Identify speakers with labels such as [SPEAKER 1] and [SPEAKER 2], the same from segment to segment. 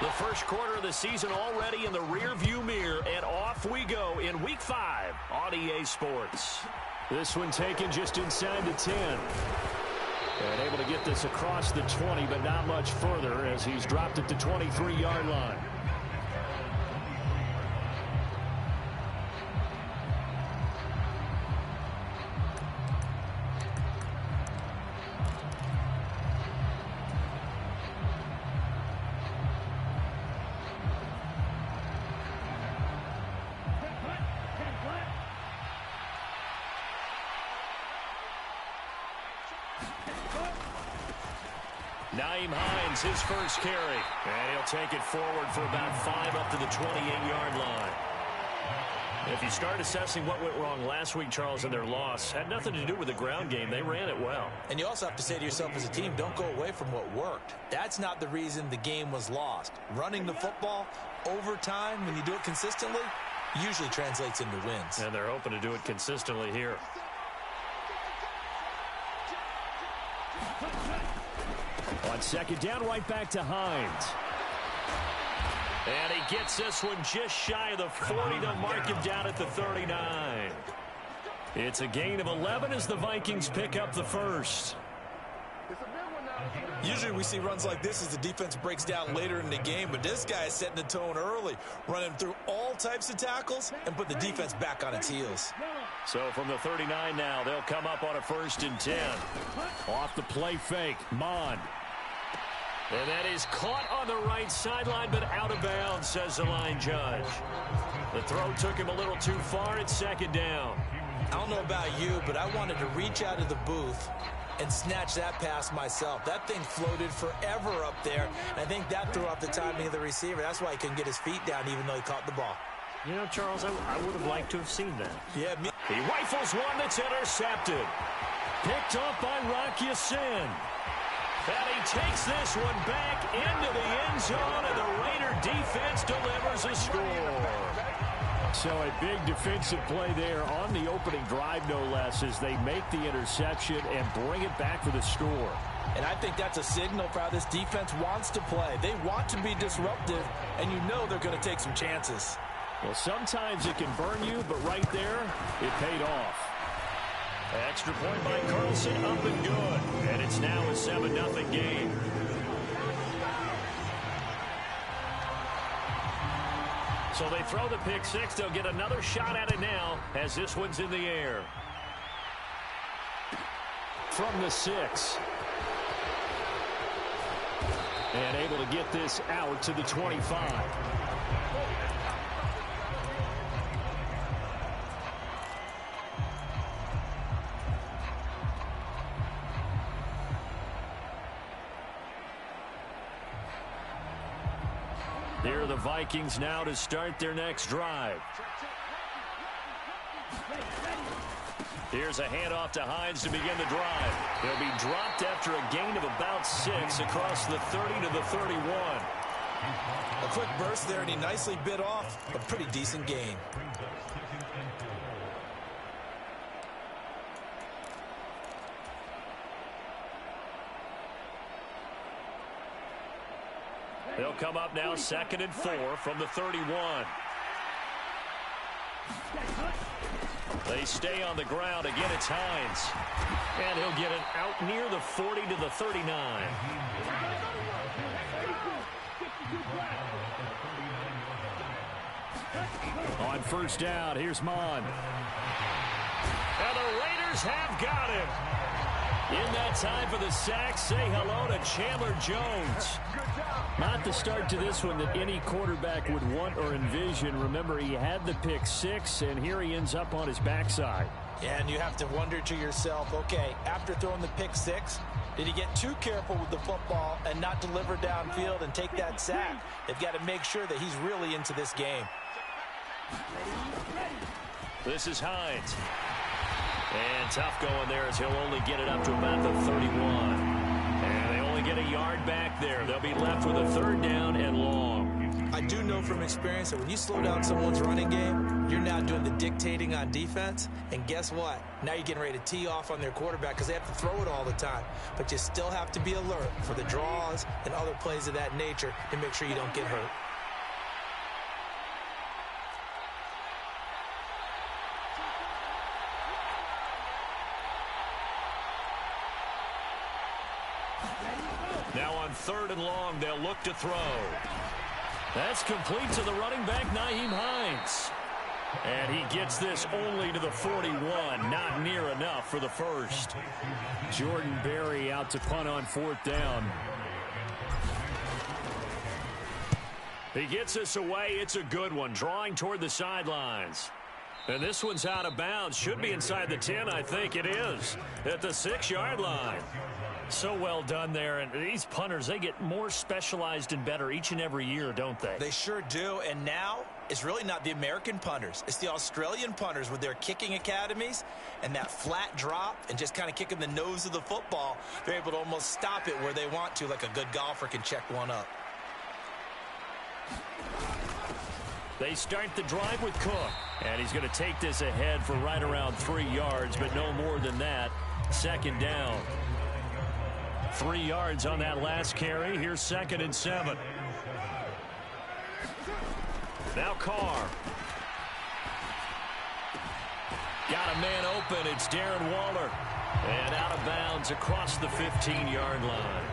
[SPEAKER 1] The first quarter of the season already in the rearview mirror, and off we go in Week 5 on EA Sports. This one taken just inside the 10. And able to get this across the 20, but not much further as he's dropped it to 23-yard line. His first carry, and he'll take it forward for about 5 up to the 28-yard line. If you start assessing what went wrong last week, Charles, in their loss, had nothing to do with the ground game. They ran it well.
[SPEAKER 2] And you also have to say to yourself as a team, don't go away from what worked. That's not the reason the game was lost. Running the football over time, when you do it consistently, usually translates into wins.
[SPEAKER 1] And they're hoping to do it consistently here. On second down, right back to Hines. And he gets this one just shy of the 40 to mark him down at the 39. It's a gain of 11 as the Vikings pick up the first.
[SPEAKER 2] Usually we see runs like this as the defense breaks down later in the game, but this guy is setting the tone early, running through all types of tackles and put the defense back on its heels.
[SPEAKER 1] So from the 39 now, they'll come up on a 1st and 10. Off the play fake, Mond. And that is caught on the right sideline, but out of bounds, says the line judge. The throw took him a little too far at 2nd down.
[SPEAKER 2] I don't know about you, but I wanted to reach out of the booth and snatch that pass myself. That thing floated forever up there, and I think that threw off the timing of the receiver. That's why he couldn't get his feet down even though he caught the ball.
[SPEAKER 1] You know, Charles, I would have liked to have seen that.
[SPEAKER 2] Yeah,
[SPEAKER 1] he rifles one that's intercepted. Picked off by Rocky Sin. And he takes this one back into the end zone, and the Raider defense delivers a score. So a big defensive play there on the opening drive, no less, as they make the interception and bring it back for the score.
[SPEAKER 2] And I think that's a signal for how this defense wants to play. They want to be disruptive, and you know they're going to take some chances.
[SPEAKER 1] Well, sometimes it can burn you, but right there, it paid off. Extra point by Carlson, up and good. And it's now a 7-0 game. So they throw the pick six. They'll get another shot at it now as this one's in the air. From the 6. And able to get this out to the 25. Here are the Vikings now to start their next drive. Here's a handoff to Hines to begin the drive. He'll be dropped after a gain of about 6 across the 30 to the 31.
[SPEAKER 2] A quick burst there, and he nicely bit off a pretty decent gain.
[SPEAKER 1] They'll come up now 2nd and 4 from the 31. They stay on the ground. Again, it's Hines. And he'll get it out near the 40 to the 39. On 1st down, here's Mond. And the Raiders have got him. In that time for the sack, say hello to Chandler Jones. Not the start to this one that any quarterback would want or envision. Remember, he had the pick 6, and here he ends up on his backside.
[SPEAKER 2] Yeah, and you have to wonder to yourself, okay, after throwing the pick 6, did he get too careful with the football and not deliver downfield and take that sack? They've got to make sure that he's really into this game.
[SPEAKER 1] This is Hines. And tough going there as he'll only get it up to about the 31. And they only get a yard back there. They'll be left with a 3rd down and long.
[SPEAKER 2] I do know from experience that when you slow down someone's running game, you're now doing the dictating on defense. And guess what? Now you're getting ready to tee off on their quarterback because they have to throw it all the time. But you still have to be alert for the draws and other plays of that nature to make sure you don't get hurt.
[SPEAKER 1] Now on 3rd and long, they'll look to throw. That's complete to the running back, Nyheim Hines. And he gets this only to the 41. Not near enough for the first. Jordan Berry out to punt on 4th down. He gets us away. It's a good one. Drawing toward the sidelines. And this one's out of bounds. Should be inside the 10, I think it is. At the 6-yard line. So well done there. And these punters, they get more specialized and better each and every year, don't they?
[SPEAKER 2] They sure do. And now it's really not the American punters. It's the Australian punters with their kicking academies and that flat drop and just kind of kicking the nose of the football. They're able to almost stop it where they want to, like a good golfer can check one up.
[SPEAKER 1] They start the drive with Cook. And he's going to take this ahead for right around 3 yards, but no more than that. 2nd down. 3 yards on that last carry. Here's 2nd and 7. Now Carr. Got a man open. It's Darren Waller. And out of bounds across the 15-yard line.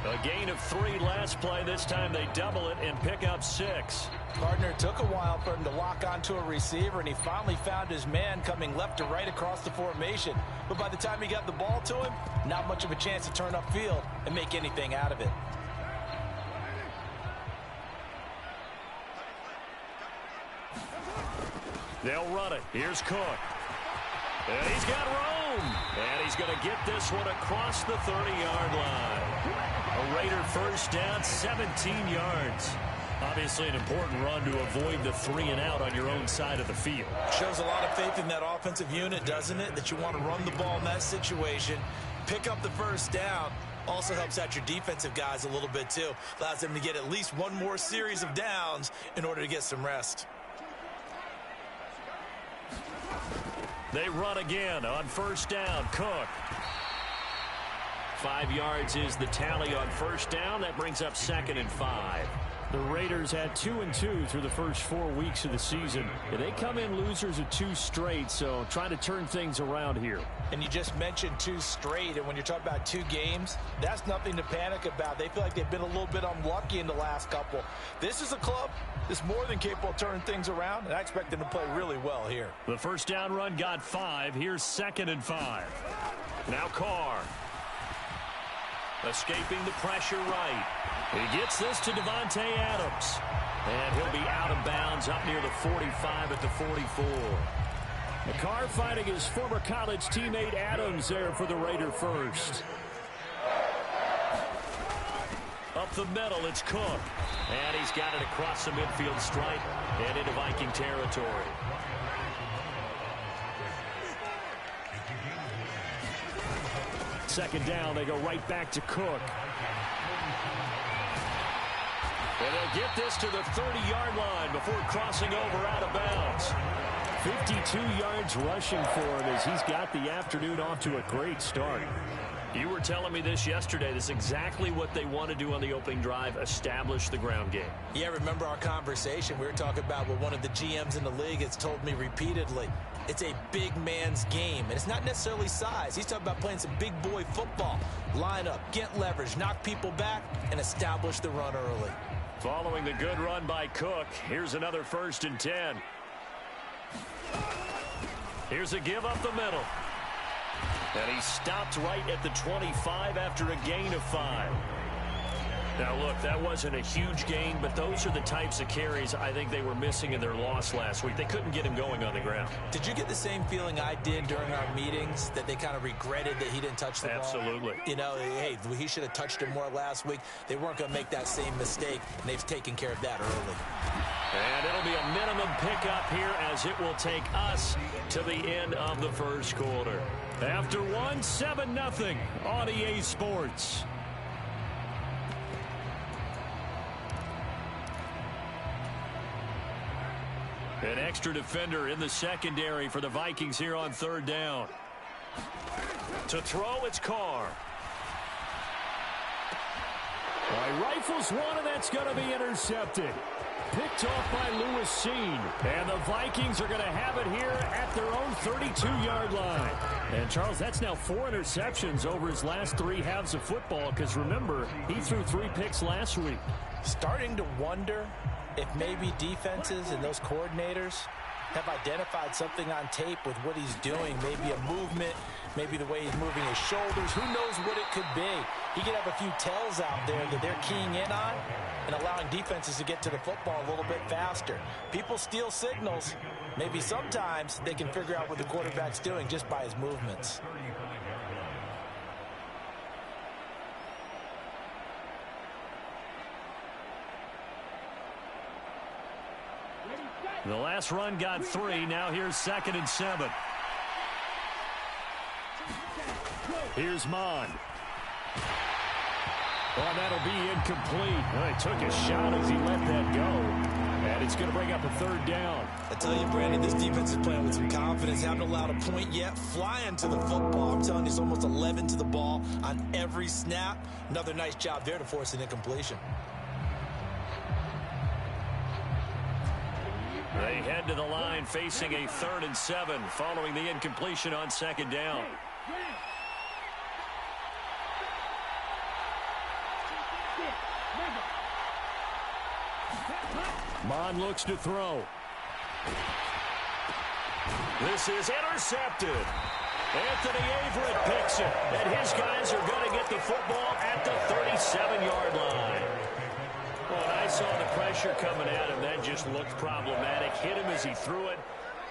[SPEAKER 1] A gain of 3 last play. This time they double it and pick up 6.
[SPEAKER 2] Gardner took a while for him to lock onto a receiver, and he finally found his man coming left to right across the formation. But by the time he got the ball to him, not much of a chance to turn upfield and make anything out of it.
[SPEAKER 1] They'll run it. Here's Cook. And he's got room. And he's going to get this one across the 30-yard line. A Raider first down, 17 yards. Obviously an important run to avoid the 3-and-out on your own side of the field.
[SPEAKER 2] Shows a lot of faith in that offensive unit, doesn't it? That you want to run the ball in that situation. Pick up the first down. Also helps out your defensive guys a little bit, too. Allows them to get at least one more series of downs in order to get some rest.
[SPEAKER 1] They run again on first down. Cook. 5 yards is the tally on first down. That brings up 2nd and 5. The Raiders had 2-2 through the first 4 weeks of the season. And they come in losers of 2 straight, so trying to turn things around here.
[SPEAKER 2] And you just mentioned 2 straight, and when you're talking about 2 games, that's nothing to panic about. They feel like they've been a little bit unlucky in the last couple. This is a club that's more than capable of turning things around, and I expect them to play really well here.
[SPEAKER 1] The first down run got 5. Here's 2nd and 5. Now Carr. Escaping the pressure right. He gets this to Devontae Adams. And he'll be out of bounds up near the 45 at the 44. Carr fighting his former college teammate Adams there for the Raider first. Up the middle, it's Cook. And he's got it across the midfield stripe and into Viking territory. Second down, they go right back to Cook. And they'll get this to the 30-yard line before crossing over out of bounds. 52 yards rushing for him as he's got the afternoon off to a great start. You were telling me this yesterday. This is exactly what they want to do on the opening drive, establish the ground game.
[SPEAKER 2] Yeah, remember our conversation? We were talking about what one of the GMs in the league has told me repeatedly. It's a big man's game, and it's not necessarily size. He's talking about playing some big boy football. Line up, get leverage, knock people back, and establish the run early.
[SPEAKER 1] Following the good run by Cook, here's another 1st and 10. Here's a give up the middle. And he stopped right at the 25 after a gain of 5. Now, look, that wasn't a huge gain, but those are the types of carries I think they were missing in their loss last week. They couldn't get him going on the ground.
[SPEAKER 2] Did you get the same feeling I did during our meetings, that they kind of regretted that he didn't touch the ball?
[SPEAKER 1] Absolutely.
[SPEAKER 2] You know, hey, he should have touched him more last week. They weren't going to make that same mistake, and they've taken care of that early.
[SPEAKER 1] And it'll be a minimum pickup here as it will take us to the end of the first quarter. After 7-0 on EA Sports. extra defender in the secondary for the Vikings here on third down. To throw, it's Carr. Rifles one, and that's going to be intercepted. Picked off by Lewis Seen. And the Vikings are going to have it here at their own 32-yard line. And, Charles, that's now 4 interceptions over his last 3 halves of football because, remember, he threw 3 picks last week.
[SPEAKER 2] Starting to wonder if maybe defenses and those coordinators have identified something on tape with what he's doing. Maybe a movement, maybe the way he's moving his shoulders. Who knows what it could be? He could have a few tells out there that they're keying in on and allowing defenses to get to the football a little bit faster. People steal signals. Maybe sometimes they can figure out what the quarterback's doing just by his movements.
[SPEAKER 1] The last run got 3. Now here's 2nd and 7. Here's Mond. Oh, that'll be incomplete. Well, he took a shot as he let that go. And it's going to bring up a 3rd down.
[SPEAKER 2] I tell you, Brandon, this defense is playing with some confidence. Haven't allowed a point yet. Flying to the football. I'm telling you, it's almost 11 to the ball on every snap. Another nice job there to force an incompletion.
[SPEAKER 1] They head to the line facing a 3rd and 7 following the incompletion on 2nd down. Mond looks to throw. This is intercepted. Anthony Averett picks it, and his guys are going to get the football at the 37-yard line. Well, and I saw the pressure coming at him. That just looked problematic. Hit him as he threw it,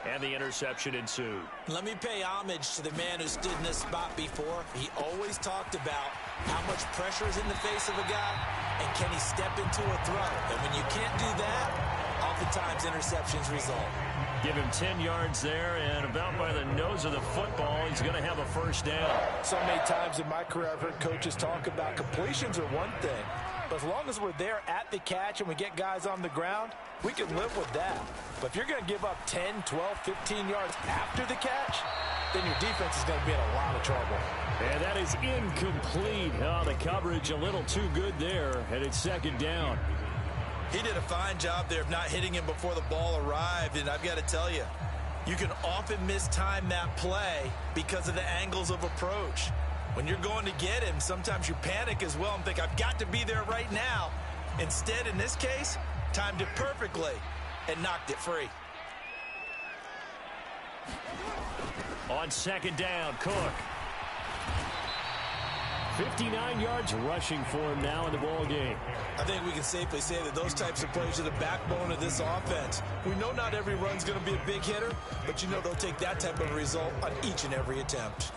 [SPEAKER 1] and the interception ensued.
[SPEAKER 2] Let me pay homage to the man who stood in this spot before. He always talked about how much pressure is in the face of a guy, and can he step into a throw. And when you can't do that, oftentimes interceptions result.
[SPEAKER 1] Give him 10 yards there, and about by the nose of the football, he's going to have a 1st down.
[SPEAKER 2] So many times in my career, I've heard coaches talk about completions are one thing. But as long as we're there at the catch and we get guys on the ground, we can live with that. But if you're going to give up 10, 12, 15 yards after the catch, then your defense is going to be in a lot of trouble.
[SPEAKER 1] And that is incomplete. Oh, the coverage a little too good there, and it's 2nd down.
[SPEAKER 2] He did a fine job there of not hitting him before the ball arrived, and I've got to tell you, you can often mistime that play because of the angles of approach. When you're going to get him, sometimes you panic as well and think, I've got to be there right now. Instead, in this case, timed it perfectly and knocked it free.
[SPEAKER 1] On 2nd down, Cook. 59 yards rushing for him now in the ball game.
[SPEAKER 2] I think we can safely say that those types of plays are the backbone of this offense. We know not every run's going to be a big hitter, but you know they'll take that type of result on each and every attempt.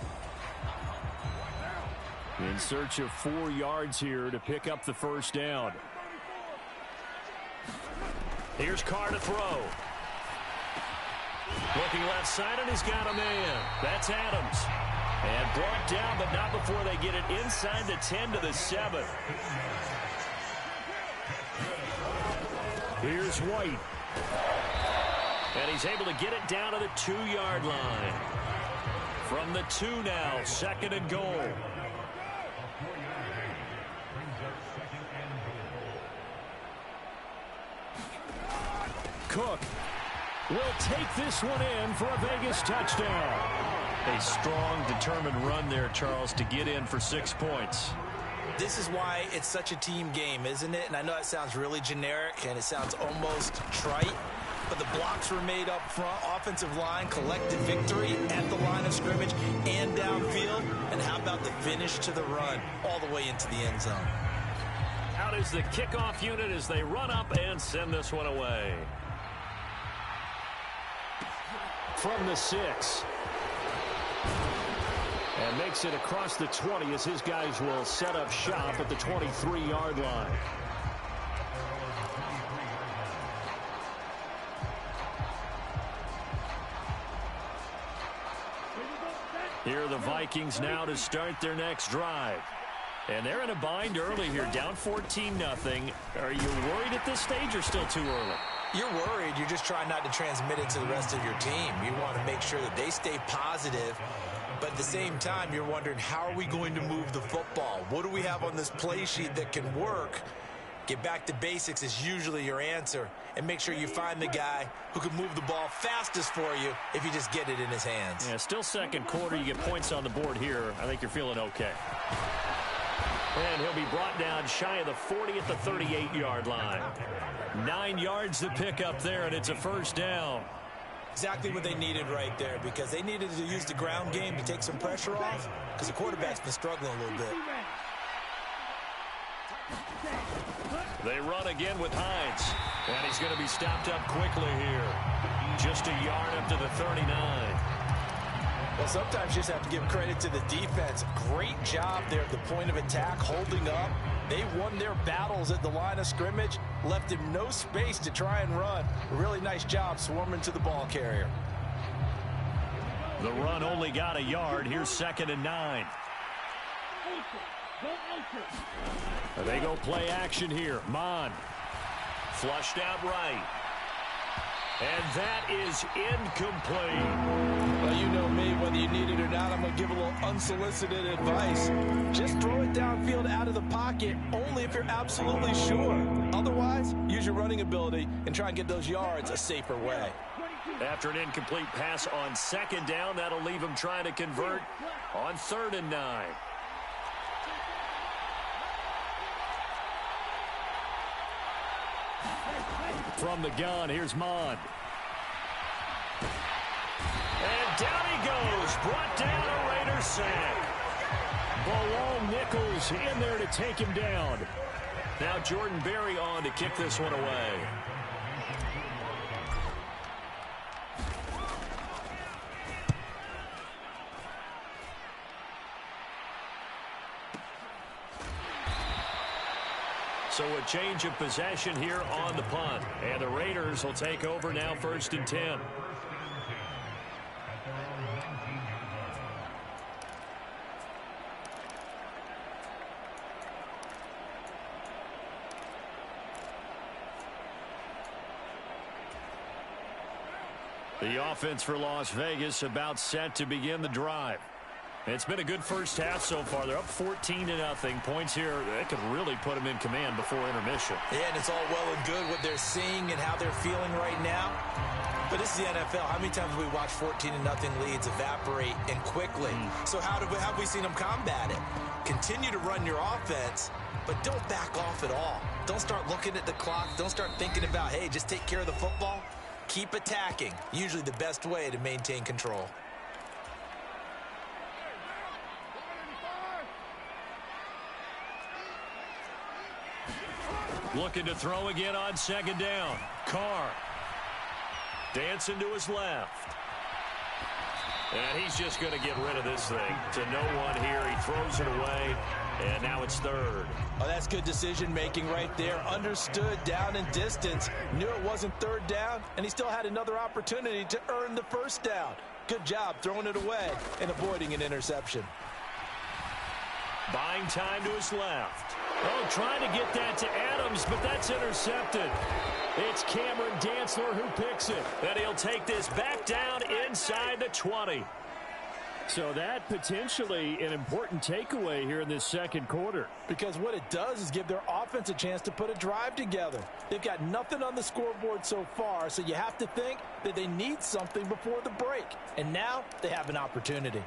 [SPEAKER 1] In search of 4 yards here to pick up the 1st down. Here's Carr to throw. Looking left side, and he's got a man. That's Adams. And brought down, but not before they get it inside the 10 to the 7. Here's White. And he's able to get it down to the 2-yard line. From the 2 now, 2nd and goal. Cook will take this one in for a Vegas touchdown. A strong, determined run there, Charles, to get in for 6 points.
[SPEAKER 2] This is why it's such a team game, isn't it? And I know it sounds really generic and it sounds almost trite, but the blocks were made up front, offensive line, collective victory at the line of scrimmage and downfield. And how about the finish to the run all the way into the end zone?
[SPEAKER 1] Out is the kickoff unit as they run up and send this one away. From the 6. And makes it across the 20 as his guys will set up shop at the 23-yard line. Here are the Vikings now to start their next drive. And they're in a bind early here, down 14-0. Are you worried at this stage or still too early?
[SPEAKER 2] You're worried. You're just trying not to transmit it to the rest of your team. You want to make sure that they stay positive. But at the same time, you're wondering, how are we going to move the football? What do we have on this play sheet that can work? Get back to basics is usually your answer. And make sure you find the guy who can move the ball fastest for you if you just get it in his hands.
[SPEAKER 1] Yeah, still second quarter. You get points on the board here. I think you're feeling okay. And he'll be brought down shy of the 40 at the 38-yard line. 9 yards to pick up there, and it's a first down.
[SPEAKER 2] Exactly what they needed right there, because they needed to use the ground game to take some pressure off, because the quarterback's been struggling a little bit.
[SPEAKER 1] They run again with Hines, and he's going to be stopped up quickly here. Just a yard up to the 39.
[SPEAKER 2] Well, sometimes you just have to give credit to the defense. Great job there at the point of attack, holding up. They won their battles at the line of scrimmage, left him no space to try and run. Really nice job swarming to the ball carrier.
[SPEAKER 1] The run only got a yard. Here's 2nd and 9. They go play action here. Mon flushed out right. And that is incomplete.
[SPEAKER 2] Well, you know me, whether you need it or not, I'm going to give a little unsolicited advice. Just throw it downfield out of the pocket, only if you're absolutely sure. Otherwise, use your running ability and try and get those yards a safer way.
[SPEAKER 1] After an incomplete pass on 2nd down, that'll leave him trying to convert on 3rd and 9. From the gun, here's Mon. And down he goes, brought down a Raider sack. Balong Nichols in there to take him down. Now Jordan Berry on to kick this one away. So a change of possession here on the punt. And the Raiders will take over now, 1st and 10. The offense for Las Vegas about set to begin the drive. It's been a good first half so far. They're up 14-0. Points here that could really put them in command before intermission.
[SPEAKER 2] Yeah, and it's all well and good what they're seeing and how they're feeling right now. But this is the NFL. How many times have we watched 14-0 leads evaporate and quickly? So how have we seen them combat it? Continue to run your offense, but don't back off at all. Don't start looking at the clock. Don't start thinking about, hey, just take care of the football. Keep attacking. Usually the best way to maintain control.
[SPEAKER 1] Looking to throw again on 2nd down. Carr dancing to his left. And he's just going to get rid of this thing to no one here. He throws it away, and now it's 3rd.
[SPEAKER 2] Oh, that's good decision-making right there. Understood down and distance. Knew it wasn't 3rd down, and he still had another opportunity to earn the 1st down. Good job throwing it away and avoiding an interception.
[SPEAKER 1] Buying time to his left. Oh, trying to get that to Adams, but that's intercepted. It's Cameron Dantzler who picks it. And he'll take this back down inside the 20. So that potentially an important takeaway here in this 2nd quarter.
[SPEAKER 2] Because what it does is give their offense a chance to put a drive together. They've got nothing on the scoreboard so far, so you have to think that they need something before the break. And now they have an opportunity.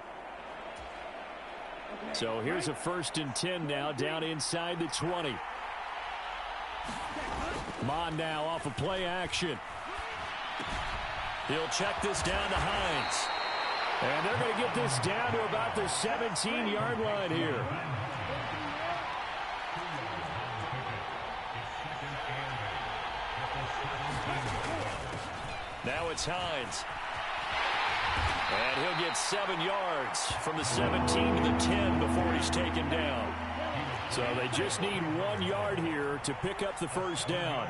[SPEAKER 1] So here's a 1st and 10 now, down inside the 20. Mon now off of play action. He'll check this down to Hines. And they're going to get this down to about the 17-yard line here. Now it's Hines. And he'll get 7 yards from the 17 to the 10 before he's taken down. So they just need 1 yard here to pick up the 1st down.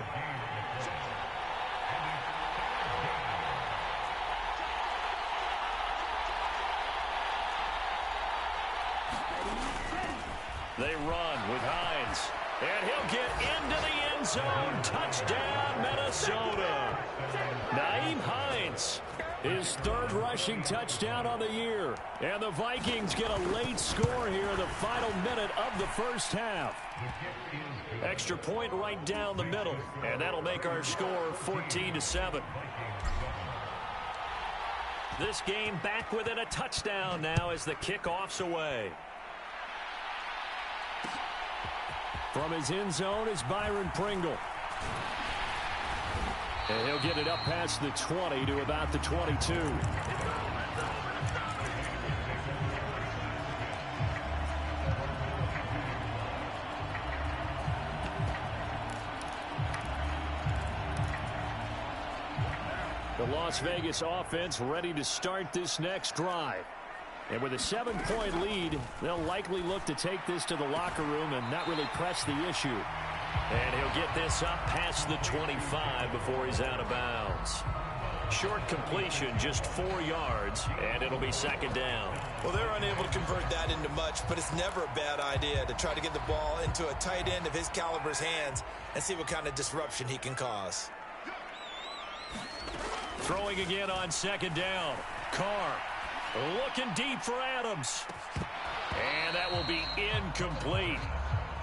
[SPEAKER 1] They run with Hines. And he'll get into the end zone. Touchdown, Minnesota. Nyheim Hines, his third rushing touchdown on the year. And the Vikings get a late score here in the final minute of the first half. Extra point right down the middle. And that'll make our score 14-7. This game back within a touchdown now as the kickoff's away. From his end zone is Byron Pringle. And he'll get it up past the 20 to about the 22. The Las Vegas offense ready to start this next drive. And with a 7-point lead, they'll likely look to take this to the locker room and not really press the issue. And he'll get this up past the 25 before he's out of bounds. Short completion, just 4 yards, and it'll be second down.
[SPEAKER 2] Well, they're unable to convert that into much, but it's never a bad idea to try to get the ball into a tight end of his caliber's hands and see what kind of disruption he can cause.
[SPEAKER 1] Throwing again on second down. Carr. Looking deep for Adams. And that will be incomplete.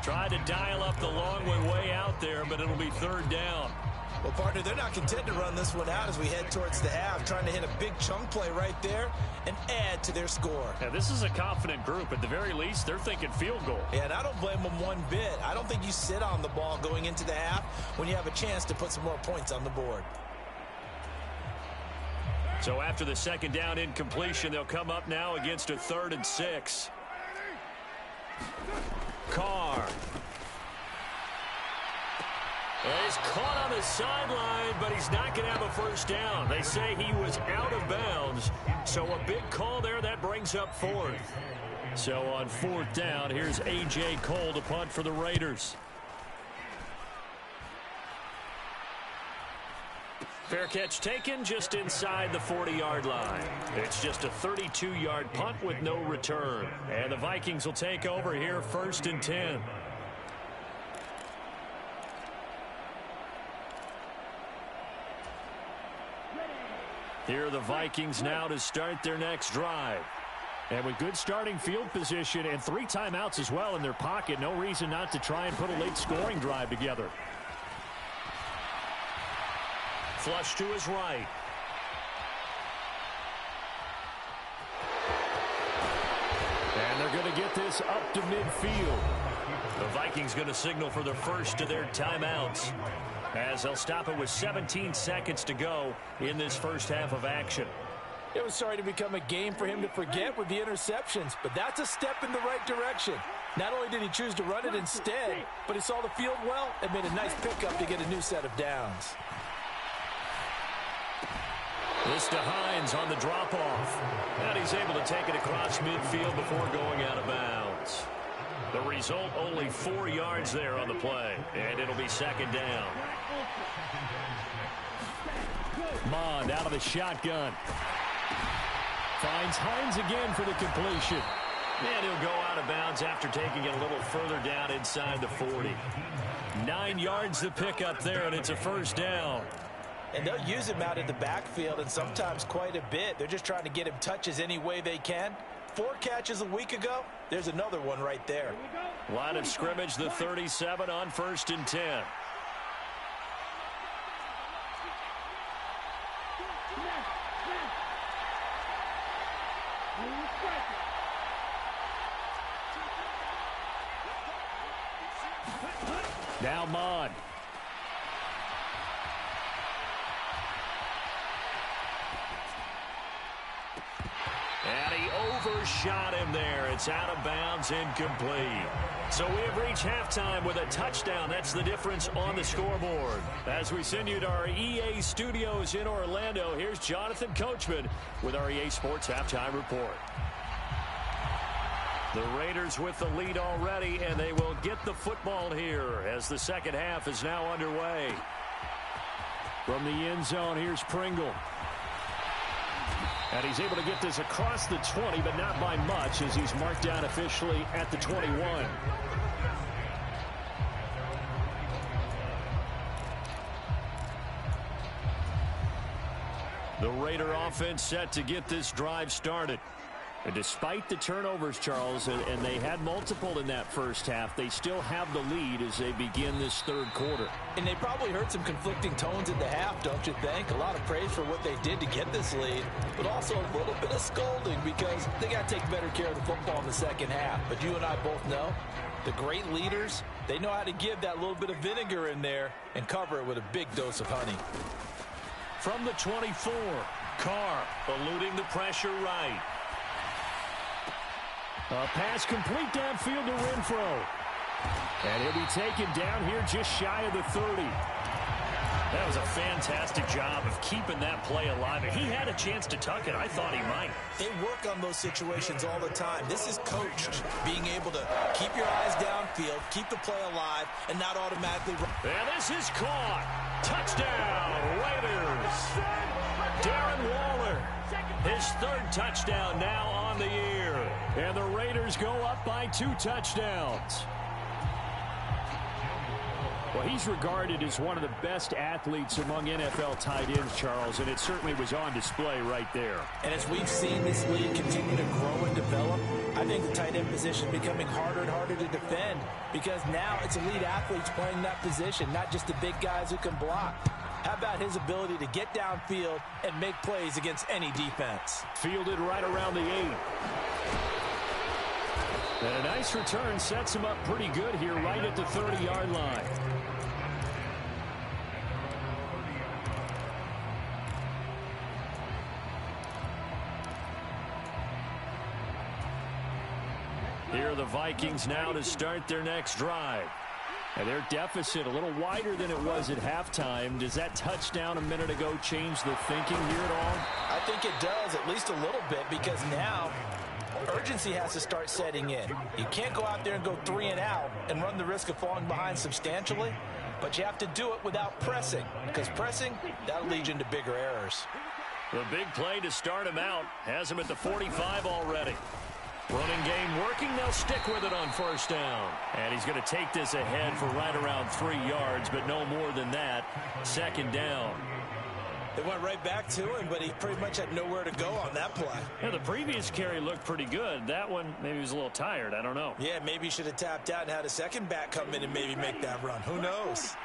[SPEAKER 1] Tried to dial up the long way out there, but it'll be third down.
[SPEAKER 2] Well, partner, they're not content to run this one out as we head towards the half, trying to hit a big chunk play right there and add to their score.
[SPEAKER 1] Yeah, this is a confident group. At the very least, they're thinking field goal.
[SPEAKER 2] Yeah, and I don't blame them one bit. I don't think you sit on the ball going into the half when you have a chance to put some more points on the board.
[SPEAKER 1] So after the second down incompletion, they'll come up now against a 3rd and 6. Carr. He's caught on the sideline, but he's not going to have a first down. They say he was out of bounds. So a big call there that brings up 4th. So on 4th down, here's A.J. Cole to punt for the Raiders. Fair catch taken just inside the 40-yard line. It's just a 32-yard punt with no return. And the Vikings will take over here 1st and 10. Here are the Vikings now to start their next drive. And with good starting field position and 3 timeouts as well in their pocket, no reason not to try and put a late scoring drive together. Flush to his right. And they're going to get this up to midfield. The Vikings going to signal for the first of their timeouts, as they'll stop it with 17 seconds to go in this first half of action.
[SPEAKER 2] It was starting to become a game for him to forget with the interceptions, but that's a step in the right direction. Not only did he choose to run it instead, but he saw the field well and made a nice pickup to get a new set of downs.
[SPEAKER 1] This to Hines on the drop-off. And he's able to take it across midfield before going out of bounds. The result, only 4 yards there on the play. And it'll be second down. Mond out of the shotgun. Finds Hines again for the completion. And he'll go out of bounds after taking it a little further down inside the 40. 9 yards to pick up there, and it's a first down.
[SPEAKER 2] And they'll use him out in the backfield, and sometimes quite a bit. They're just trying to get him touches any way they can. 4 catches a week ago. There's another one right there.
[SPEAKER 1] Line of scrimmage, the 37 on 1st and 10. Now Mond. And he overshot him there. It's out of bounds, incomplete. So we have reached halftime with a touchdown. That's the difference on the scoreboard. As we send you to our EA studios in Orlando, here's Jonathan Coachman with our EA Sports Halftime Report. The Raiders with the lead already, and they will get the football here as the second half is now underway. From the end zone, here's Pringle. And he's able to get this across the 20, but not by much, as he's marked down officially at the 21. The Raider offense set to get this drive started. And despite the turnovers, Charles, and they had multiple in that first half, they still have the lead as they begin this third quarter.
[SPEAKER 2] And they probably heard some conflicting tones in the half, don't you think? A lot of praise for what they did to get this lead, but also a little bit of scolding because they got to take better care of the football in the second half. But you and I both know the great leaders, they know how to give that little bit of vinegar in there and cover it with a big dose of honey.
[SPEAKER 1] From the 24, Carr eluding the pressure right. A pass complete downfield to Renfro. And he'll be taken down here just shy of the 30. That was a fantastic job of keeping that play alive. If he had a chance to tuck it, I thought he might.
[SPEAKER 2] They work on those situations all the time. This is coached, being able to keep your eyes downfield, keep the play alive, and not automatically run.
[SPEAKER 1] And this is caught. Touchdown, Raiders. Darren Waller, his third touchdown now on the year. And the Raiders go up by 2 touchdowns. Well, he's regarded as one of the best athletes among NFL tight ends, Charles, and it certainly was on display right there.
[SPEAKER 2] And as we've seen this league continue to grow and develop, I think the tight end position is becoming harder and harder to defend because now it's elite athletes playing that position, not just the big guys who can block. How about his ability to get downfield and make plays against any defense?
[SPEAKER 1] Fielded right around the 8. And a nice return sets him up pretty good here right at the 30-yard line. Here are the Vikings now to start their next drive. And their deficit a little wider than it was at halftime. Does that touchdown a minute ago change the thinking here at all?
[SPEAKER 2] I think it does, at least a little bit, because now urgency has to start setting in. You can't go out there and go 3 and out and run the risk of falling behind substantially, but you have to do it without pressing, because pressing, that'll lead you into bigger errors.
[SPEAKER 1] The big play to start him out has him at the 45 already. Running game working. They'll stick with it on first down. And he's going to take this ahead for right around 3 yards, but no more than that. Second down.
[SPEAKER 2] They went right back to him, but he pretty much had nowhere to go on that play.
[SPEAKER 1] Yeah, the previous carry looked pretty good. That one, maybe he was a little tired. I don't know.
[SPEAKER 2] Yeah, maybe he should have tapped out and had a second back come in and maybe make that run. Who knows?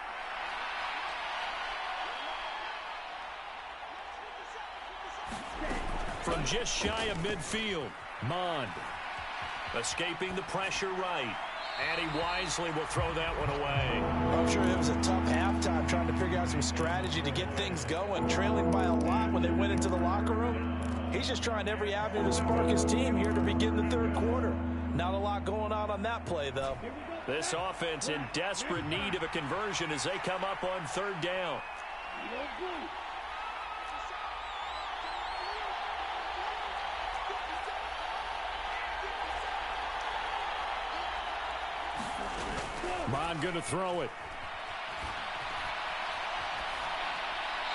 [SPEAKER 1] From just shy of midfield, Mond escaping the pressure right. And he wisely will throw that one away.
[SPEAKER 2] I'm sure it was a tough halftime trying to figure out some strategy to get things going. Trailing by a lot when they went into the locker room. He's just trying every avenue to spark his team here to begin the third quarter. Not a lot going on that play, though.
[SPEAKER 1] This offense in desperate need of a conversion as they come up on third down. Mond going to throw it.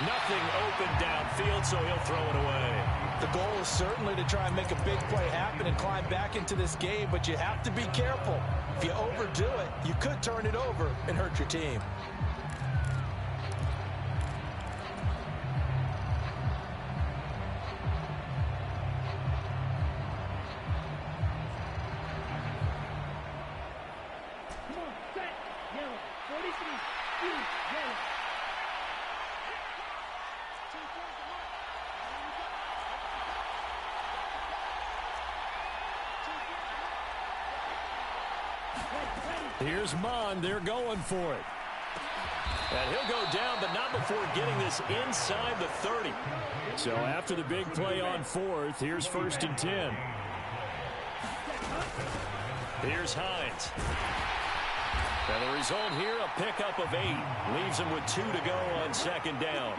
[SPEAKER 1] Nothing open downfield, so he'll throw it away.
[SPEAKER 2] The goal is certainly to try and make a big play happen and climb back into this game, but you have to be careful. If you overdo it, you could turn it over and hurt your team.
[SPEAKER 1] Here's Mond. They're going for it. And he'll go down, but not before getting this inside the 30. So after the big play on fourth, here's 1st and 10. Here's Hines. And the result here, a pickup of 8. Leaves him with 2 to go on second down.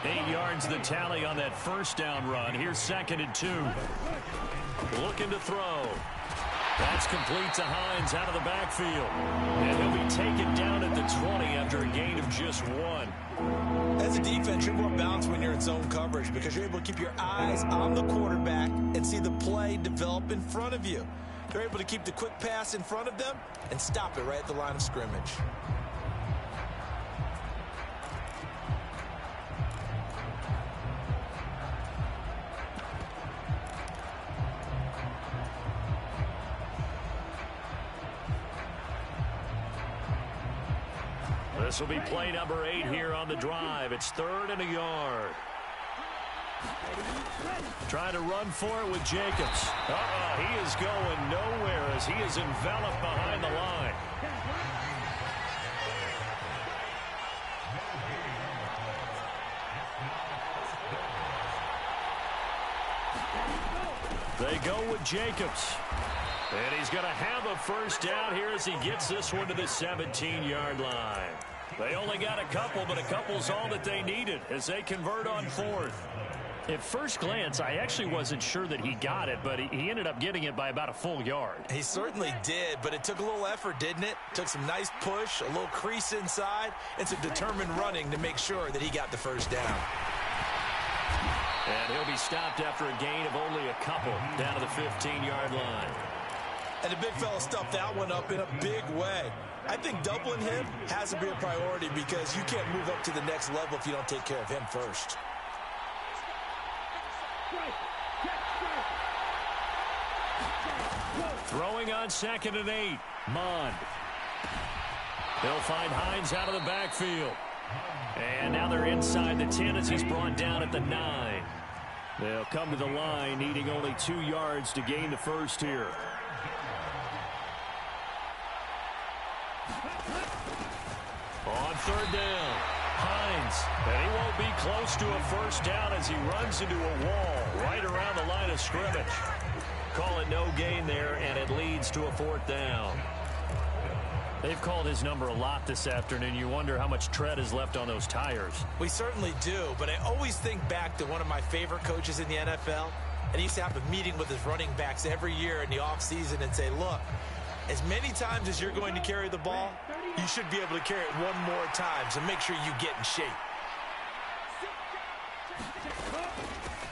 [SPEAKER 1] 8 yards the tally on that first down run. Here's 2nd and 2. Looking to throw. And That's complete to Hines out of the backfield. And he'll be taken down at the 20 after a gain of just 1.
[SPEAKER 2] As a defense, you're more balanced when you're in zone coverage because you're able to keep your eyes on the quarterback and see the play develop in front of you. They're able to keep the quick pass in front of them and stop it right at the line of scrimmage.
[SPEAKER 1] This will be play number 8 here on the drive. It's 3rd and a yard. Trying to run for it with Jacobs. He is going nowhere as he is enveloped behind the line. They go with Jacobs. And he's going to have a first down here as he gets this one to the 17-yard line. They only got a couple, but a couple's all that they needed as they convert on 4th.
[SPEAKER 3] At first glance, I actually wasn't sure that he got it, but he ended up getting it by about a full yard.
[SPEAKER 2] He certainly did, but it took a little effort, didn't it? Took some nice push, a little crease inside, and some determined running to make sure that he got the first down.
[SPEAKER 1] And he'll be stopped after a gain of only a couple down to the 15-yard line.
[SPEAKER 2] And the big fella stuffed that one up in a big way. I think doubling him has to be a priority because you can't move up to the next level if you don't take care of him first.
[SPEAKER 1] Throwing on 2nd and 8. Mond. He'll find Hines out of the backfield. And now they're inside the 10 as he's brought down at the 9. They'll come to the line needing only 2 yards to gain the first here. On 3rd down, Hines, and he won't be close to a first down as he runs into a wall right around the line of scrimmage. Call it no gain there, and it leads to a 4th down.
[SPEAKER 3] They've called his number a lot this afternoon. You wonder how much tread is left on those tires.
[SPEAKER 2] We certainly do, but I always think back to one of my favorite coaches in the NFL, and he used to have a meeting with his running backs every year in the offseason and say, look, as many times as you're going to carry the ball, you should be able to carry it one more time, so make sure you get in shape.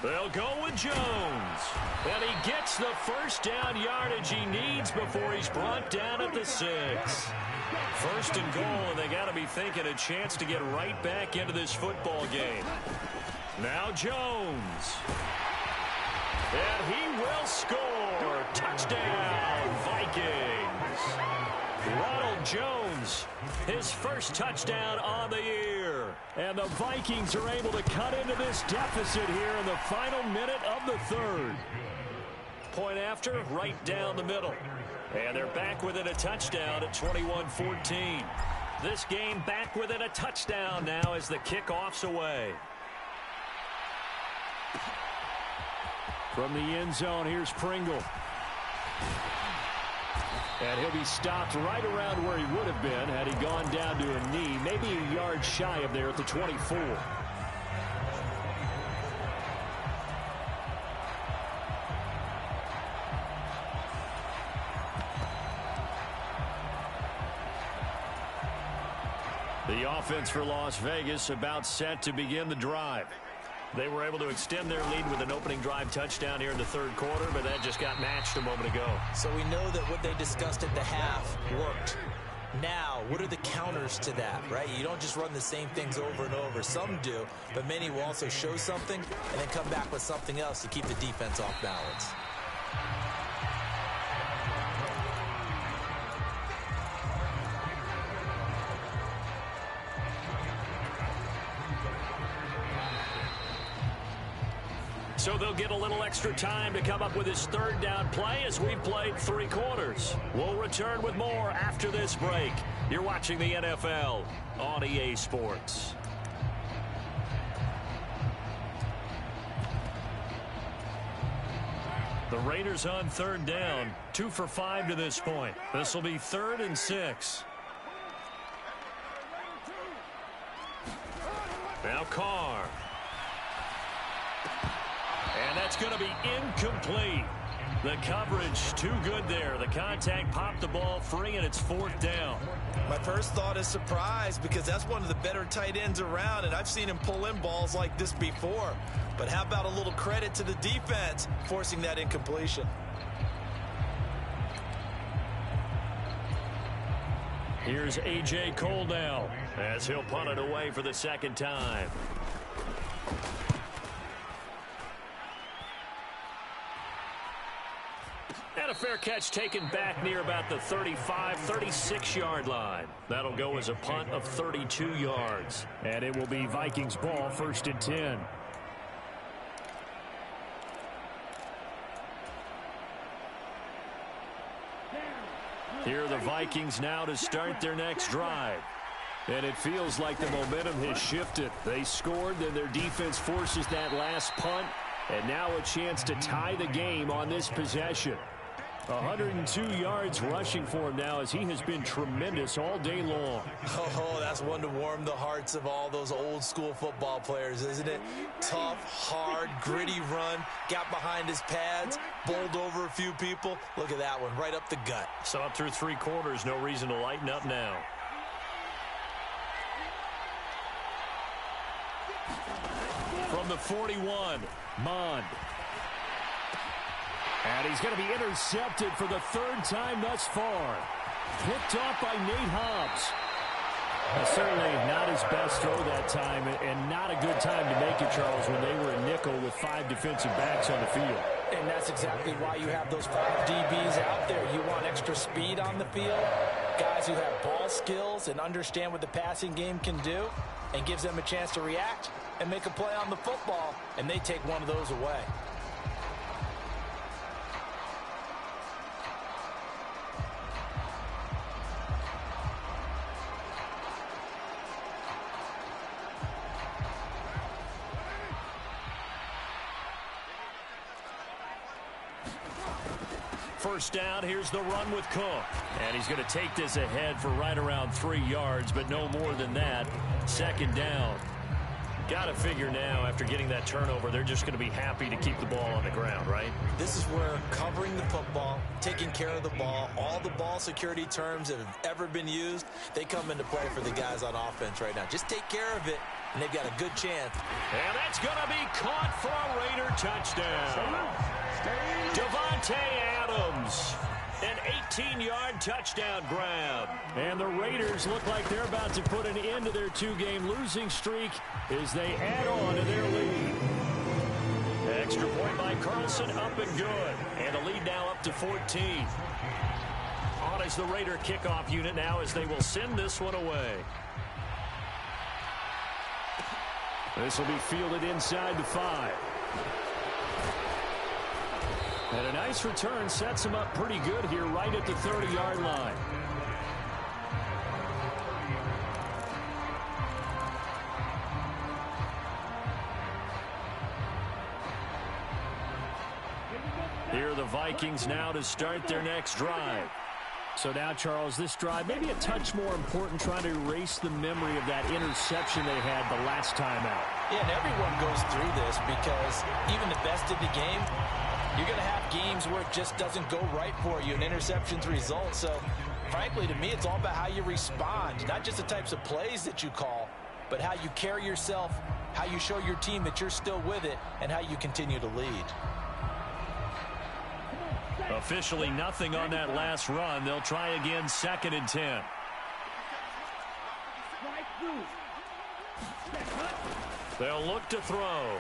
[SPEAKER 1] They'll go with Jones. And he gets the first down yardage he needs before he's brought down at the 6. 1st and goal, and they got to be thinking a chance to get right back into this football game. Now Jones. And he will score. Touchdown, Vikings. Ronald Jones, his first touchdown on the year. And the Vikings are able to cut into this deficit here in the final minute of the 3rd. Point after, right down the middle. And they're back within a touchdown at 21-14. This game back within a touchdown now as the kickoff's away. From the end zone, here's Pringle. And he'll be stopped right around where he would have been had he gone down to a knee, maybe a yard shy of there at the 24. The offense for Las Vegas about set to begin the drive. They were able to extend their lead with an opening drive touchdown here in the 3rd quarter, but that just got matched a moment ago.
[SPEAKER 2] So we know that what they discussed at the half worked. Now, what are the counters to that, right? You don't just run the same things over and over. Some do, but many will also show something and then come back with something else to keep the defense off balance.
[SPEAKER 1] So they'll get a little extra time to come up with his 3rd down play as we've played 3 quarters. We'll return with more after this break. You're watching the NFL on EA Sports. The Raiders on 3rd down, 2 for 5 to this point. This will be 3rd and 6. Now Carr. And that's going to be incomplete.
[SPEAKER 3] The coverage too good there. The contact popped the ball free, and it's 4th down.
[SPEAKER 2] My first thought is surprise, because that's one of the better tight ends around, and I've seen him pull in balls like this before. But how about a little credit to the defense forcing that incompletion?
[SPEAKER 3] Here's A.J. Cole now as he'll punt it away for the 2nd time. And a fair catch taken back near about the 35, 36-yard line. That'll go as a punt of 32 yards. And it will be Vikings ball, 1st and 10. Here are the Vikings now to start their next drive. And it feels like the momentum has shifted. They scored, then their defense forces that last punt. And now a chance to tie the game on this possession. 102 yards rushing for him now, as he has been tremendous all day long.
[SPEAKER 2] Oh, that's one to warm the hearts of all those old school football players, isn't it? Tough, hard, gritty run, got behind his pads, bowled over a few people. Look at that one, right up the gut.
[SPEAKER 3] So up through 3 quarters, no reason to lighten up now. From the 41, Mond. And he's going to be intercepted for the 3rd time thus far. Picked off by Nate Hobbs. Certainly not his best throw that time, and not a good time to make it, Charles, when they were a nickel with 5 defensive backs on the field.
[SPEAKER 2] And that's exactly why you have those 5 DBs out there. You want extra speed on the field, guys who have ball skills and understand what the passing game can do, and gives them a chance to react and make a play on the football, and they take one of those away.
[SPEAKER 3] First down, here's the run with Cook. And he's going to take this ahead for right around 3 yards, but no more than that. 2nd down. Got to figure now, after getting that turnover, they're just going to be happy to keep the ball on the ground, right?
[SPEAKER 2] This is where covering the football, taking care of the ball, all the ball security terms that have ever been used, they come into play for the guys on offense right now. Just take care of it, and they've got a good chance.
[SPEAKER 3] And that's going to be caught for a Raider touchdown. Devontae Adams, an 18-yard touchdown grab. And the Raiders look like they're about to put an end to their 2-game losing streak as they add on to their lead. Extra point by Carlson, up and good. And a lead now up to 14. On is the Raider kickoff unit now, as they will send this one away. This will be fielded inside the 5. And a nice return sets him up pretty good here right at the 30-yard line. Here are the Vikings now to start their next drive. So now, Charles, this drive maybe a touch more important, trying to erase the memory of that interception they had the last time out.
[SPEAKER 2] Yeah, and everyone goes through this, because even the best of the game, you're going to have games where it just doesn't go right for you, and interceptions result. So, frankly, to me, it's all about how you respond, not just the types of plays that you call, but how you carry yourself, how you show your team that you're still with it, and how you continue to lead.
[SPEAKER 3] Officially nothing on that last run. They'll try again, 2nd and 10. They'll look to throw.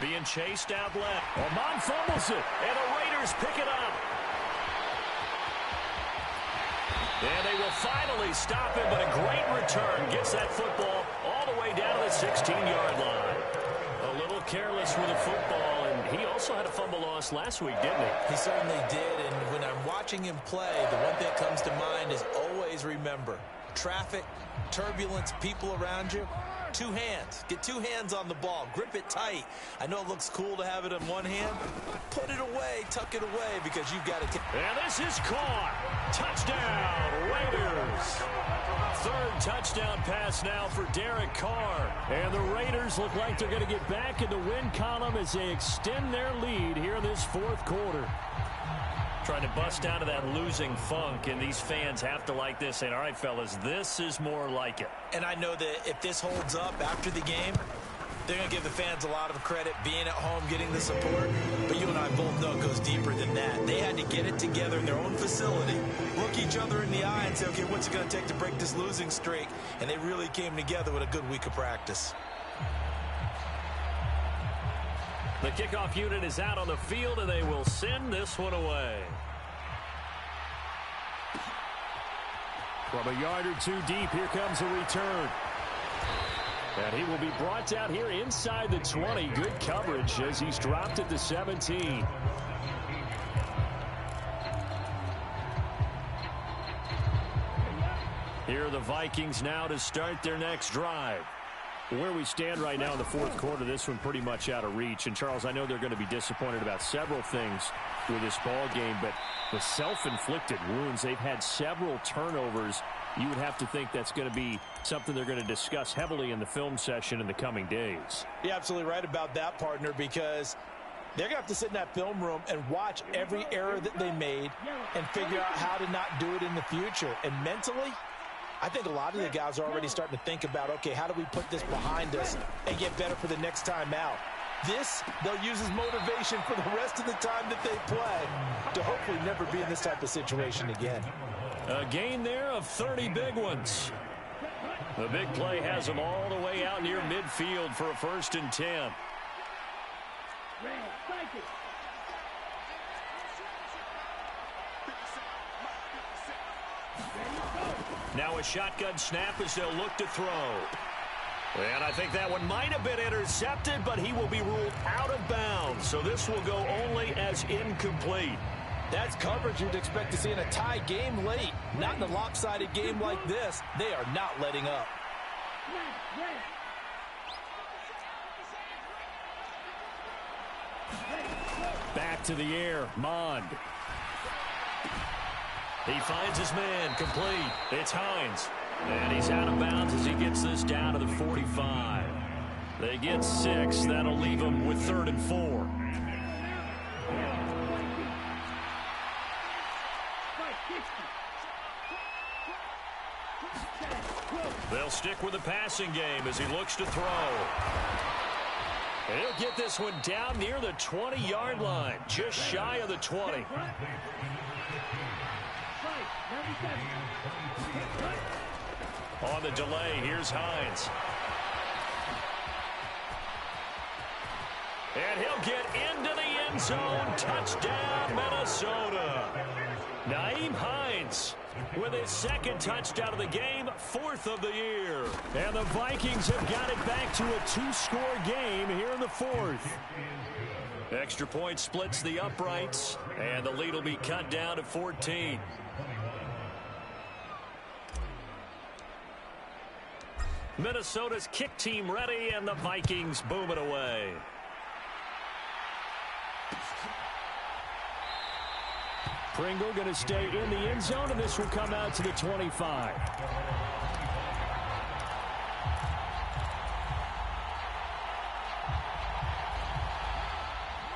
[SPEAKER 3] Being chased out left. Mond fumbles it, and the Raiders pick it up. And they will finally stop him, but a great return gets that football all the way down to the 16-yard line. A little careless with the football, and he also had a fumble loss last week, didn't he?
[SPEAKER 2] He certainly did, and when I'm watching him play, the one thing that comes to mind is always remember, traffic, turbulence, people around you. two hands. Get two hands on the ball. Grip it tight. I know it looks cool to have it in one hand. Put it away. Tuck it away because you've got to.
[SPEAKER 1] And this is caught. Touchdown, Raiders. Third touchdown pass now for Derek Carr. And the Raiders look like they're going to get back in the win column as they extend their lead here in this fourth quarter. Trying to bust out of that losing funk, and these fans have to like this. And all right, fellas, this is more like it.
[SPEAKER 2] And I know that if this holds up after the game, they're going to give the fans a lot of credit, being at home, getting the support. But you and I both know it goes deeper than that. They had to get it together in their own facility, look each other in the eye and say, okay, what's it going to take to break this losing streak? And they really came together with a good week of practice.
[SPEAKER 1] The kickoff unit is out on the field, and they will send this one away. From a yard or two deep, here comes a return. And he will be brought down here inside the 20. Good coverage as he's dropped at the 17. Here are the Vikings now to start their next drive. Where we stand right now in the fourth quarter, this one pretty much out of reach. And, Charles, I know they're going to be disappointed about several things with this ball game, but the self-inflicted wounds, they've had several turnovers. You would have to think that's going to be something they're going to discuss heavily in the film session in the coming days.
[SPEAKER 2] You're absolutely right about that, partner, because they're going to have to sit in that film room and watch every error that they made and figure out how to not do it in the future. And mentally, I think a lot of the guys are already starting to think about, okay, how do we put this behind us and get better for the next time out? This, they'll use as motivation for the rest of the time that they play to hopefully never be in this type of situation again.
[SPEAKER 1] A gain there of 30 big ones. The big play has them all the way out near midfield for a 1st and 10. Now a shotgun snap as they'll look to throw. And I think that one might have been intercepted, but he will be ruled out of bounds. So this will go only as incomplete.
[SPEAKER 2] That's coverage you'd expect to see in a tie game late. Not in a lopsided game like this. They are not letting up.
[SPEAKER 1] Back to the air, Mond. He finds his man, complete. It's Hines. And he's out of bounds as he gets this down to the 45. They get 6. That'll leave them with 3rd and 4. They'll stick with the passing game as he looks to throw. And he'll get this one down near the 20-yard line, just shy of the 20. On the delay, here's Hines. And he'll get into the end zone. Touchdown, Minnesota. Nyheim Hines with his 2nd touchdown of the game, 4th of the year. And the Vikings have got it back to a 2-score game here in the 4th. Extra point splits the uprights, and the lead will be cut down to 14. Minnesota's kick team ready, and the Vikings boom it away. Pringle going to stay in the end zone, and this will come out to the 25.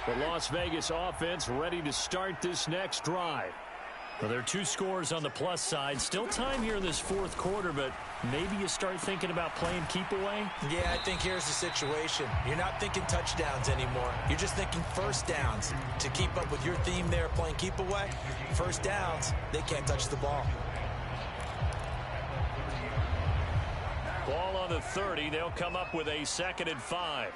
[SPEAKER 1] The Las Vegas offense ready to start this next drive. Well, there are 2 scores on the plus side. Still time here in this 4th quarter, but maybe you start thinking about playing keep away?
[SPEAKER 2] Yeah, I think here's the situation. You're not thinking touchdowns anymore. You're just thinking 1st downs. To keep up with your theme there, playing keep away, 1st downs, they can't touch the ball.
[SPEAKER 1] Ball on the 30. They'll come up with a 2nd and 5.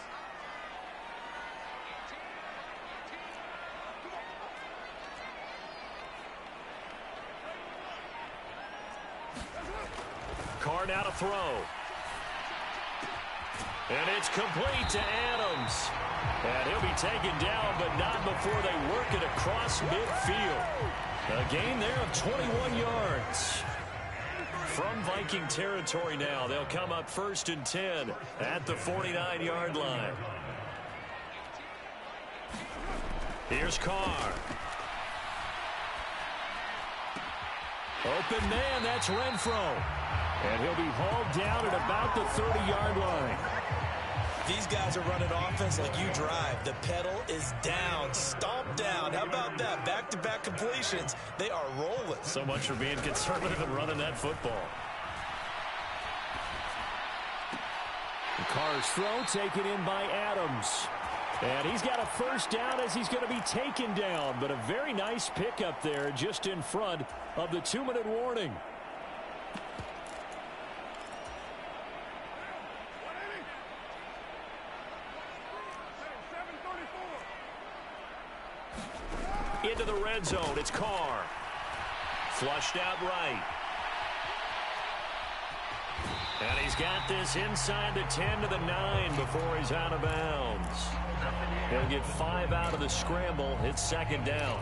[SPEAKER 1] Carr now to throw. And it's complete to Adams. And he'll be taken down, but not before they work it across midfield. A gain there of 21 yards. From Viking territory now, they'll come up 1st and 10 at the 49-yard line. Here's Carr. Open man, that's Renfro. And he'll be hauled down at about the 30-yard line.
[SPEAKER 2] These guys are running offense like you drive. The pedal is down, stomp down. How about that? Back-to-back completions. They are rolling.
[SPEAKER 1] So much for being conservative and running that football.
[SPEAKER 3] Carr's throw taken in by Adams. And he's got a first down as he's going to be taken down. But a very nice pickup there just in front of the 2-minute warning.
[SPEAKER 1] Into the red zone, it's Carr. Flushed out right. And he's got this inside the 10 to the 9 before he's out of bounds. He'll get 5 out of the scramble. It's 2nd down.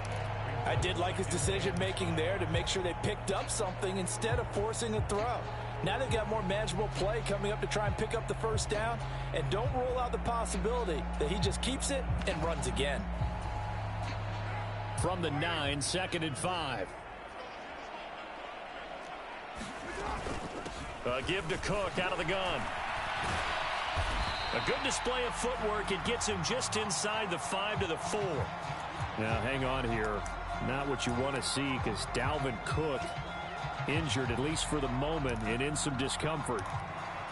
[SPEAKER 2] I did like his decision-making there to make sure they picked up something instead of forcing a throw. Now they've got more manageable play coming up to try and pick up the first down. And don't rule out the possibility that he just keeps it and runs again.
[SPEAKER 3] From the 9, 2nd and 5.
[SPEAKER 1] Give to Cook out of the gun. A good display of footwork. It gets him just inside the 5 to the 4.
[SPEAKER 3] Now, hang on here. Not what you want to see because Dalvin Cook injured, at least for the moment, and in some discomfort.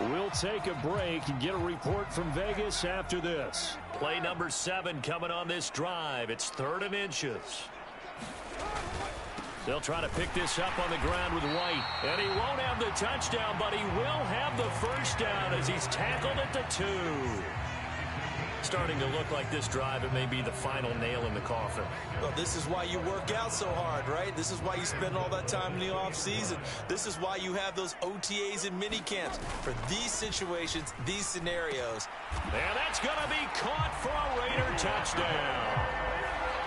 [SPEAKER 1] We'll take a break and get a report from Vegas after this. Play number 7 coming on this drive. It's 3rd and inches. They'll try to pick this up on the ground with White. And he won't have the touchdown, but he will have the first down as he's tackled at the 2. Starting to look like this drive, it may be the final nail in the coffin.
[SPEAKER 2] Well, this is why you work out so hard, right? This is why you spend all that time in the offseason. This is why you have those OTAs and mini camps for these situations, these scenarios.
[SPEAKER 1] And that's going to be caught for a Raider touchdown.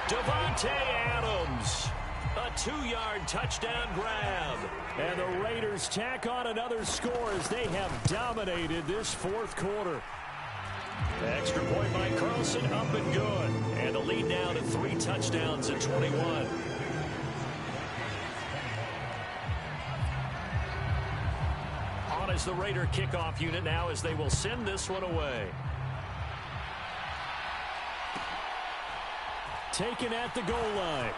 [SPEAKER 1] Davante Adams. A 2-yard touchdown grab.
[SPEAKER 3] And the Raiders tack on another score as they have dominated this 4th quarter.
[SPEAKER 1] Extra point by Carlson, up and good. And the lead now to 3 touchdowns at 21. On is the Raider kickoff unit now as they will send this one away.
[SPEAKER 3] Taken at the goal line.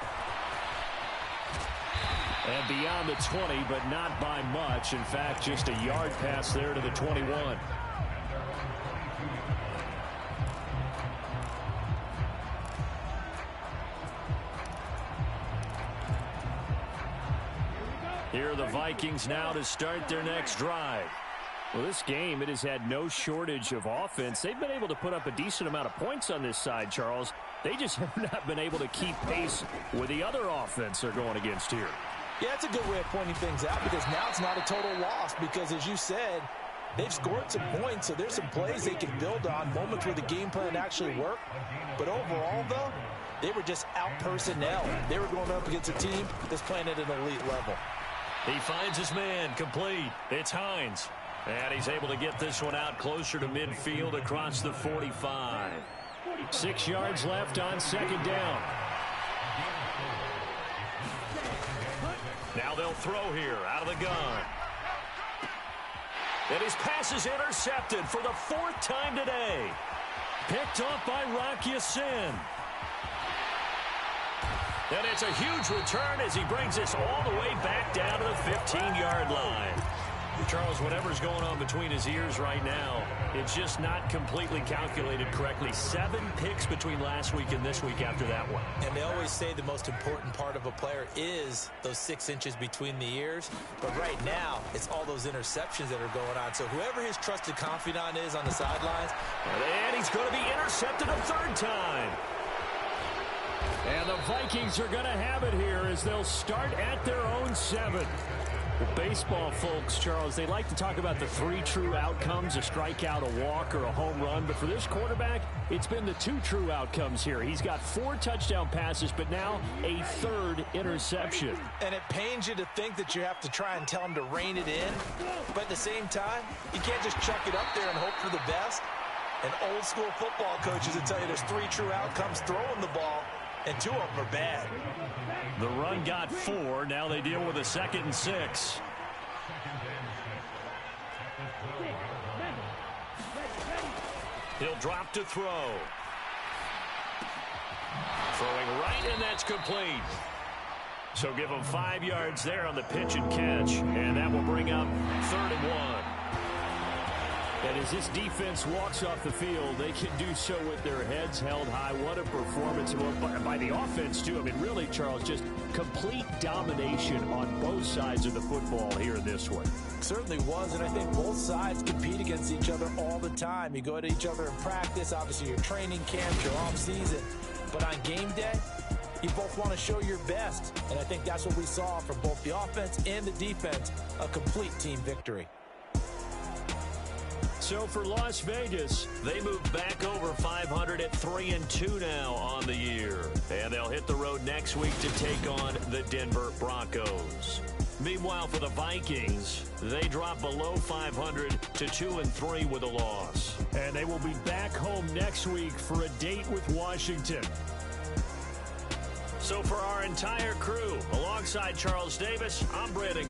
[SPEAKER 3] And beyond the 20, but not by much. In fact, just a yard pass there to the 21.
[SPEAKER 1] Here are the Vikings now to start their next drive.
[SPEAKER 3] Well, this game, it has had no shortage of offense. They've been able to put up a decent amount of points on this side, Charles. They just have not been able to keep pace with the other offense they're going against here.
[SPEAKER 2] Yeah, that's a good way of pointing things out because now it's not a total loss because, as you said, they've scored some points, so there's some plays they can build on, moments where the game plan actually worked. But overall, though, they were just out-personnel. They were going up against a team that's playing at an elite level.
[SPEAKER 1] He finds his man, complete. It's Hines. And he's able to get this one out closer to midfield across the 45.
[SPEAKER 3] 6 yards left on 2nd down.
[SPEAKER 1] Now they'll throw here out of the gun. And his pass is intercepted for the 4th time today. Picked off by Rocky Sin. And it's a huge return as he brings this all the way back down to the 15-yard line. Charles, whatever's going on between his ears right now, it's just not completely calculated correctly. 7 picks between last week and this week after that one.
[SPEAKER 2] And they always say the most important part of a player is those 6 inches between the ears. But right now, it's all those interceptions that are going on. So whoever his trusted confidant is on the sidelines.
[SPEAKER 1] And he's going to be intercepted a 3rd time.
[SPEAKER 3] And the Vikings are going to have it here as they'll start at their own 7. Well, baseball folks, Charles, they like to talk about the 3 true outcomes, a strikeout, a walk, or a home run. But for this quarterback, it's been the 2 true outcomes here. He's got 4 touchdown passes, but now a 3rd interception.
[SPEAKER 2] And it pains you to think that you have to try and tell him to rein it in. But at the same time, you can't just chuck it up there and hope for the best. And old school football coaches will tell you there's 3 true outcomes throwing the ball, and 2 of them are bad.
[SPEAKER 1] The run got 4. Now they deal with a 2nd and 6. He'll drop to throw. Throwing right, and that's complete. So give him 5 yards there on the pitch and catch, and that will bring up 3rd and 1. And as this defense walks off the field, they can do so with their heads held high. What a performance by the offense, too. I mean, really, Charles, just complete domination on both sides of the football here in this one.
[SPEAKER 2] Certainly was, and I think both sides compete against each other all the time. You go to each other in practice, obviously your training camp, your off-season. But on game day, you both want to show your best. And I think that's what we saw from both the offense and the defense, a complete team victory.
[SPEAKER 1] So for Las Vegas, they move back over 500 at 3-2 now on the year. And they'll hit the road next week to take on the Denver Broncos. Meanwhile, for the Vikings, they drop below 500 to 2-3 with a loss.
[SPEAKER 3] And they will be back home next week for a date with Washington.
[SPEAKER 1] So for our entire crew, alongside Charles Davis, I'm Brandon.